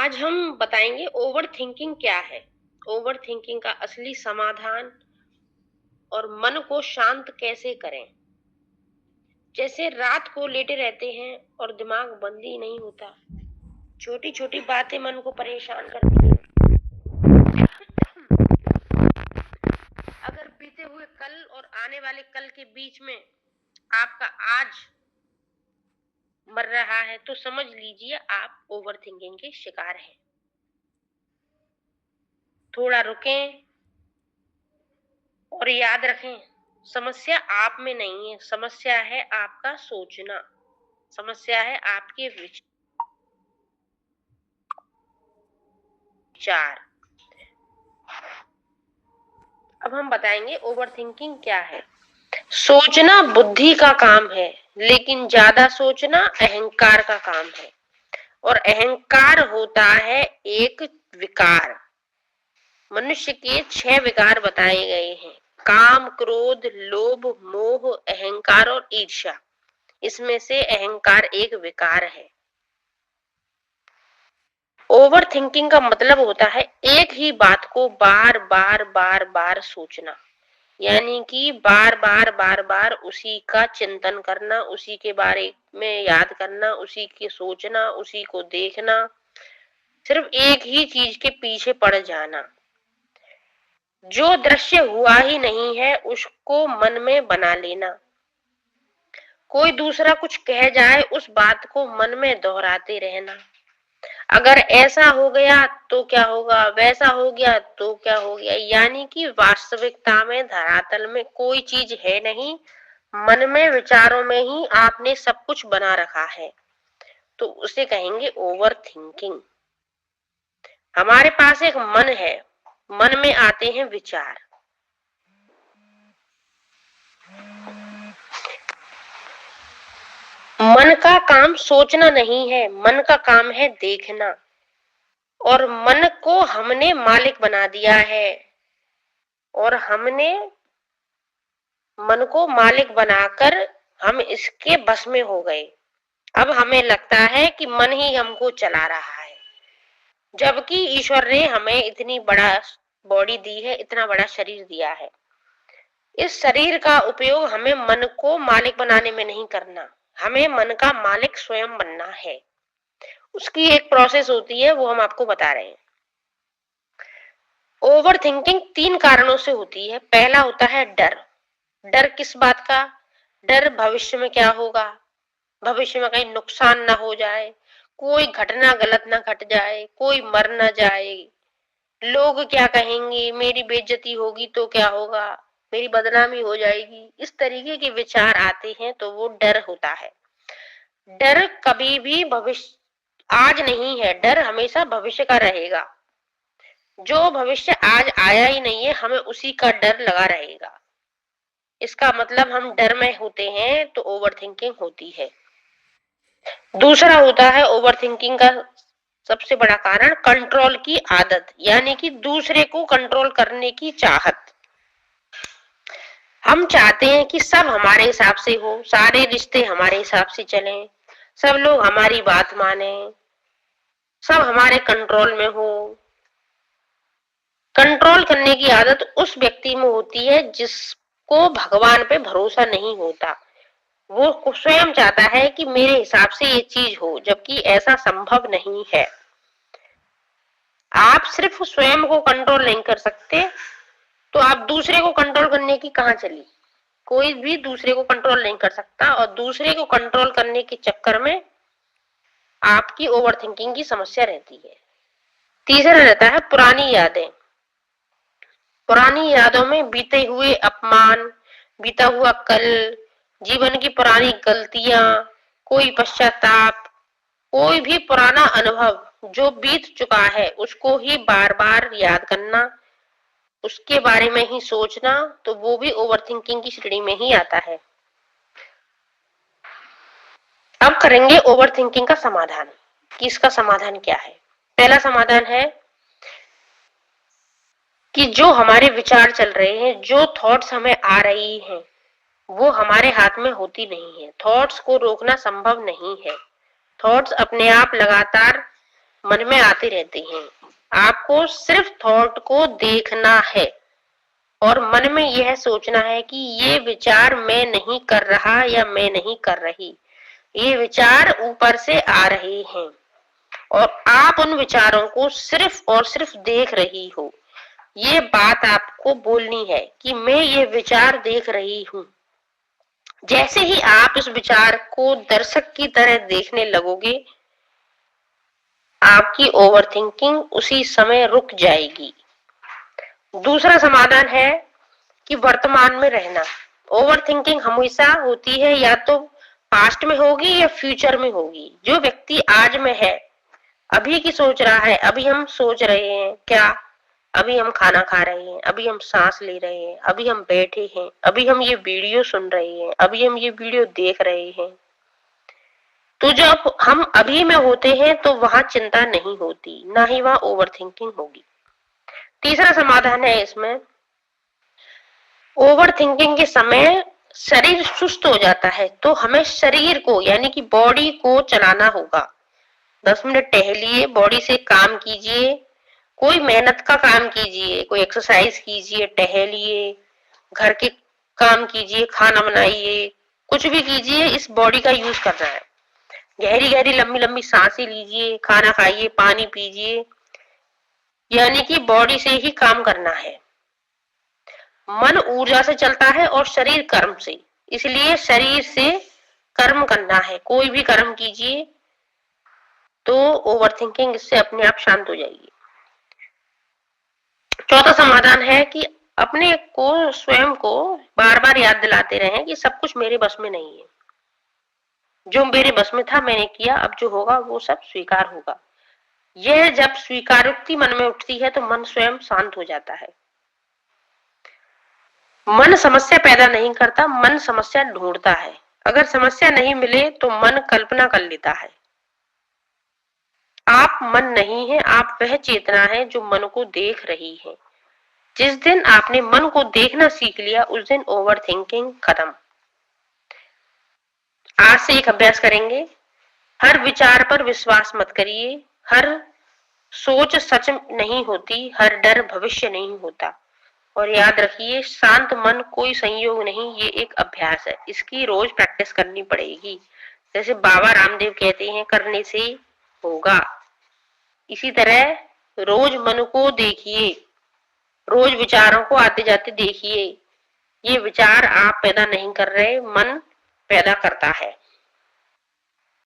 आज हम बताएंगे ओवर थिंकिंग क्या है, ओवर थिंकिंग का असली समाधान और मन को शांत कैसे करें। जैसे रात को लेटे रहते हैं और दिमाग बंद ही नहीं होता, छोटी छोटी बातें मन को परेशान करती हैं। अगर बीते हुए कल और आने वाले कल के बीच में आपका आज मर रहा है तो समझ लीजिए आप ओवर थिंकिंग के शिकार हैं। थोड़ा रुकें और याद रखें, समस्या आप में नहीं है, समस्या है आपका सोचना, समस्या है आपके विचार। अब हम बताएंगे ओवर थिंकिंग क्या है। सोचना बुद्धि का काम है, लेकिन ज्यादा सोचना अहंकार का काम है, और अहंकार होता है एक विकार। मनुष्य के 6 विकार बताए गए हैं: काम, क्रोध, लोभ, मोह, अहंकार और ईर्ष्या। इसमें से अहंकार एक विकार है। ओवर थिंकिंग का मतलब होता है एक ही बात को बार बार बार बार सोचना, यानी कि बार बार बार बार उसी का चिंतन करना, उसी के बारे में याद करना, उसी की सोचना, उसी को देखना, सिर्फ एक ही चीज के पीछे पड़ जाना। जो दृश्य हुआ ही नहीं है उसको मन में बना लेना। कोई दूसरा कुछ कह जाए उस बात को मन में दोहराते रहना। अगर ऐसा हो गया तो क्या होगा, वैसा हो गया तो क्या हो गया, यानी कि वास्तविकता में धरातल में कोई चीज है नहीं, मन में विचारों में ही आपने सब कुछ बना रखा है, तो उसे कहेंगे ओवर थिंकिंग। हमारे पास एक मन है, मन में आते हैं विचार। मन का काम सोचना नहीं है, मन का काम है देखना, और मन को हमने मालिक बना दिया है, और हमने मन को मालिक बनाकर हम इसके बस में हो गए। अब हमें लगता है कि मन ही हमको चला रहा है, जबकि ईश्वर ने हमें इतनी बड़ा बॉडी दी है, इतना बड़ा शरीर दिया है। इस शरीर का उपयोग हमें मन को मालिक बनाने में नहीं करना, हमें मन का मालिक स्वयं बनना है। उसकी एक प्रोसेस होती है, वो हम आपको बता रहे हैं। ओवर थिंकिंग 3 कारणों से होती है। पहला होता है डर। डर किस बात का? डर भविष्य में क्या होगा, भविष्य में कहीं नुकसान ना हो जाए, कोई घटना गलत ना घट जाए, कोई मर ना जाए, लोग क्या कहेंगे, मेरी बेइज्जती होगी तो क्या होगा, मेरी बदनामी हो जाएगी, इस तरीके के विचार आते हैं, तो वो डर होता है। डर कभी भी भविष्य आज नहीं है, डर हमेशा भविष्य का रहेगा। जो भविष्य आज आया ही नहीं है, हमें उसी का डर लगा रहेगा। इसका मतलब हम डर में होते हैं तो ओवर थिंकिंग होती है। दूसरा होता है ओवर थिंकिंग का सबसे बड़ा कारण कंट्रोल की आदत, यानी कि दूसरे को कंट्रोल करने की चाहत। हम चाहते हैं कि सब हमारे हिसाब से हो, सारे रिश्ते हमारे हिसाब से चलें, सब लोग हमारी बात माने, सब हमारे कंट्रोल में हो। कंट्रोल करने की आदत उस व्यक्ति में होती है जिसको भगवान पे भरोसा नहीं होता। वो स्वयं चाहता है कि मेरे हिसाब से ये चीज हो, जबकि ऐसा संभव नहीं है। आप सिर्फ स्वयं को कंट्रोल नहीं कर सकते तो आप दूसरे को कंट्रोल करने की कहां चली। कोई भी दूसरे को कंट्रोल नहीं कर सकता, और दूसरे को कंट्रोल करने के चक्कर में आपकी ओवर थिंकिंग की समस्या रहती है। तीसरा रहता है पुरानी यादें। पुरानी यादों में बीते हुए अपमान, बीता हुआ कल, जीवन की पुरानी गलतियां, कोई पश्चाताप, कोई भी पुराना अनुभव जो बीत चुका है उसको ही बार बार याद करना, उसके बारे में ही सोचना, तो वो भी ओवरथिंकिंग की श्रेणी में ही आता है। अब करेंगे ओवरथिंकिंग का समाधान कि इसका समाधान क्या है। पहला समाधान है कि जो हमारे विचार चल रहे हैं, जो थॉट्स हमें आ रही हैं, वो हमारे हाथ में होती नहीं है। थॉट्स को रोकना संभव नहीं है। थॉट्स अपने आप लगातार मन में आते रहते हैं। आपको सिर्फ थॉट को देखना है और मन में यह सोचना है कि ये विचार मैं नहीं कर रहा या मैं नहीं कर रही, ये विचार ऊपर से आ रहे हैं और आप उन विचारों को सिर्फ और सिर्फ देख रही हो। ये बात आपको बोलनी है कि मैं ये विचार देख रही हूं। जैसे ही आप इस विचार को दर्शक की तरह देखने लगोगे, आपकी ओवरथिंकिंग उसी समय रुक जाएगी। दूसरा समाधान है कि वर्तमान में रहना। ओवरथिंकिंग हमेशा होती है या तो पास्ट में होगी या फ्यूचर में होगी। जो व्यक्ति आज में है, अभी की सोच रहा है, अभी हम सोच रहे हैं क्या, अभी हम खाना खा रहे हैं, अभी हम सांस ले रहे हैं, अभी हम बैठे हैं, अभी हम ये वीडियो सुन रहे हैं, अभी हम ये वीडियो देख रहे हैं। तो जब हम अभी में होते हैं तो वहां चिंता नहीं होती, ना ही वहां ओवरथिंकिंग होगी। तीसरा समाधान है इसमें, ओवरथिंकिंग के समय शरीर सुस्त हो जाता है तो हमें शरीर को यानी कि बॉडी को चलाना होगा। 10 मिनट टहलिए, बॉडी से काम कीजिए, कोई मेहनत का काम कीजिए, कोई एक्सरसाइज कीजिए, टहलिए, घर के काम कीजिए, खाना बनाइए, कुछ भी कीजिए, इस बॉडी का यूज करना है। गहरी गहरी लंबी लंबी सांसें लीजिए, खाना खाइए, पानी पीजिए, यानी कि बॉडी से ही काम करना है। मन ऊर्जा से चलता है और शरीर कर्म से, इसलिए शरीर से कर्म करना है। कोई भी कर्म कीजिए तो ओवरथिंकिंग इससे अपने आप शांत हो जाएगी। चौथा समाधान है कि अपने को स्वयं को बार बार याद दिलाते रहें कि सब कुछ मेरे बस में नहीं है। जो मेरे बस में था मैंने किया, अब जो होगा वो सब स्वीकार होगा। यह जब स्वीकारोक्ति मन में उठती है तो मन स्वयं शांत हो जाता है। मन समस्या पैदा नहीं करता, मन समस्या ढूंढता है। अगर समस्या नहीं मिले तो मन कल्पना कर लेता है। आप मन नहीं है, आप वह चेतना है जो मन को देख रही है। जिस दिन आपने मन को देखना सीख लिया उस दिन ओवरथिंकिंग खत्म। आज से एक अभ्यास करेंगे, हर विचार पर विश्वास मत करिए, हर सोच सच नहीं होती, हर डर भविष्य नहीं होता। और याद रखिए, शांत मन कोई संयोग नहीं, ये एक अभ्यास है, इसकी रोज प्रैक्टिस करनी पड़ेगी। जैसे बाबा रामदेव कहते हैं, करने से होगा। इसी तरह रोज मन को देखिए, रोज विचारों को आते जाते देखिए। ये विचार आप पैदा नहीं कर रहे, मन पैदा करता है।